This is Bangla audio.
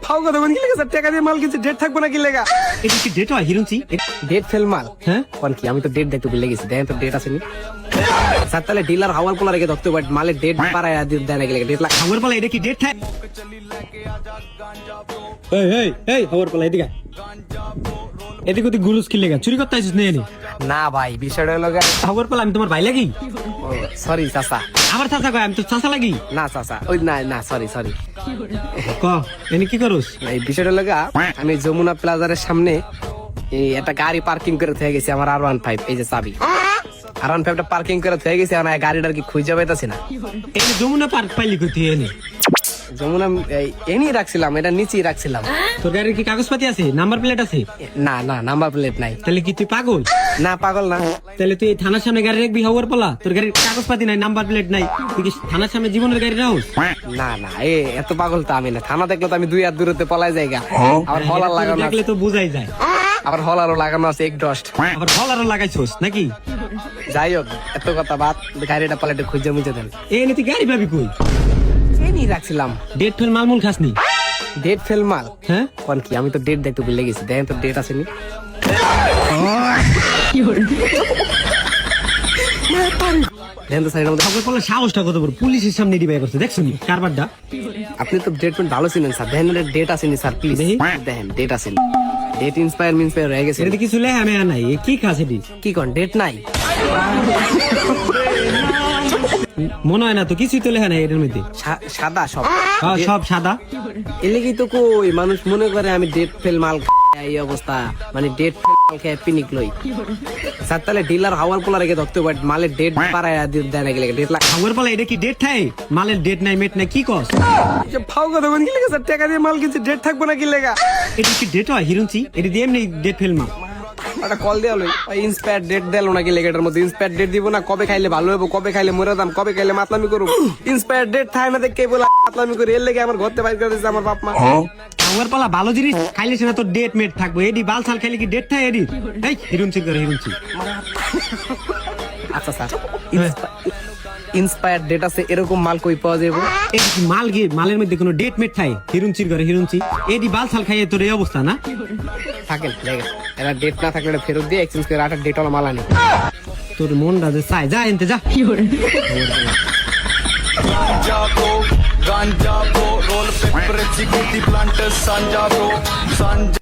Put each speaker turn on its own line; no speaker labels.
ফাও কথা কোন কি লেগে স্যার টাকা দিয়ে মাল কিনছে ডেট থাকবো না কি লেগা
এটা কি ডেট হয় হিরুঞ্চি?
ডেট ফেল মাল
হ্যাঁ
কোন কি আমি তো ডেট দেখতে ভুলে গেছি দেখেন তো ডেট আসেনি স্যার তাহলে ডিলার হাওয়াল পোলা রেখে ধরতে বাট মালের ডেট পারায় দেয় না কি লেগে ডেট লাগ
খবর পালা এটা কি ডেট থাকে? এই এই এই খবর পালা এদিকে এদিকে ওদিকে গুলুস কি লেগা চুরি করতে আইছিস না এনে?
না ভাই বিষয়টা হলো
খবর পালা আমি তোমার ভাই লাগি?
সরি চাচা
আমার চাচা কয় আমি তো চাচা লাগি?
না চাচা ওই না না সরি সরি
ক এনে কি করস?
এই বিষয়টা হলো আমি যমুনা প্লাজারের সামনে এই একটা গাড়ি পার্কিং করে থেকে গেছি আমার R15 এই যে চাবি R15টা পার্কিং করে থেকে গেছি আর গাড়িটার কি খুঁজে পাইতাছি না
এই যমুনা পার্ক পাইলি কই তুই এনে?
যমুনা এনি রাখছিলাম এটা নিচেই রাখছিলাম
তোর গাড়ির কি কাগজপাতি আছে নাম্বার প্লেট আছে?
না না নাম্বার প্লেট নাই
তাহলে কি তুই পাগল?
না পাগল না
তাহলে তুই থানার সামনে গাড়ি রাখবি খবর পালা তোর গাড়ির কাগজপাতি নাই নাম্বার প্লেট নাই তুই কি থানার সামনে জীবনের গাড়ি রাখস?
না না এত পাগল তো আমি না থানা দেখলে তো আমি 2 হাত দূরত্বে পলাই যাইগা আবার হলার লাগানো
দেখলে
আছে
তো বোঝাই যায়
আবার হলারও লাগানো আছে এক ডস্ট
আবার ফলারও লাগাইছস নাকি?
যাই হোক এত কথা বাদ গাড়িটা পালাইতে খুঁজে মুজে দেন
এই নীতি গাড়ি পাবি কই?
এনি রাখছিলাম
ডেট ফেল মালমুল খাসনি?
ডেট ফেল মাল
হ্যাঁ
কোন কি আমি তো ডেট দেখতে ভুলে গেছি দেখেন তো ডেট আসেনি দেখেন তো সাইডের মধ্যে
খবর পালা সাহসটা কত বড় পুলিশের সামনে ডিবাই করছে দেখছো নি কারবারটা?
আপনি তো ডেট ভালো ছিলেন স্যার দেখেন ডেট আসেনি স্যার প্লিজ
দেখি।
দেখেন ডেট আসেনি ডেট ইন্সপায়ার হয়ে গেছে
এটা কিছু লেখা মেয়া নাই এ কি খাস এটি?
কি কোন ডেট নাই
মনে হয় না তো কিছুই তো লেখা নাই এটার মধ্যে
সাদা সব
হ্যাঁ, সব সাদা
এলেকি তো কই মানুষ মনে করে আমি ডেট ফেল মাল এই অবস্থা মানে ডেট ফেল মাল খেয়ে পিনিক লই স্যার তাহলে ডিলার হাওয়াল পোলা রেখে ধরতে বাট মালের ডেট পারায় দেয় না কি লেগে ডেট লাগ
খবর পালা এটা কি ডেট থাকে? মালের ডেট নাই মেট নাই কি কস?
ফাও কথা কোন কি লেগে স্যার টাকা দিয়ে মাল কিনছে ডেট থাকবো না কি লেগা
এটা কি ডেট হয় হিরুঞ্চি? এটা দিয়ে এমনি ডেট ফেল মা
একটা কল দেওয়া লই ইন্সপায়ার ডেট দিল নাকি লেগেটার মধ্যে ইন্সপায়ার ডেট দিব না কবে খাইলে ভালো হবো কবে খাইলে মরে দাম কবে খাইলে মাতলামি করব ইন্সপায়ার ডেট থাকে না দেখে বলে মাতলামি করি এর লেগে আমার ঘরতে বাইর করে দিয়েছে আমার বাপ মা
খবর পালা ভালো জিনিস খাইলে সেটা তো ডেট মেট থাকবো এডি বাল সাল খাইলে কি ডেট থাকে এডি? এই হিরুঞ্চি করে হিরুঞ্চি
আচ্ছা স্যার ইন্সপায়ার ডেট আছে এরকম মাল কই পাওয়া যাবে
এডি কি মাল গিয়ে মালের মধ্যে কোনো ডেট মেট থাকে? হিরুঞ্চির করে হিরুঞ্চি এডি বাল সাল খাইয়ে তোর এই অবস্থা না?
থাকেন জায়গা এটা ডেট না থাকলে এটা ফেরত দিয়ে এক্সচেঞ্জ করে আটা ডেট ওলা মাল আনি
তোর মনটা যে চাই যা এনতে যা
गांजा को रोल पेपर चिकती प्लांट सांजा को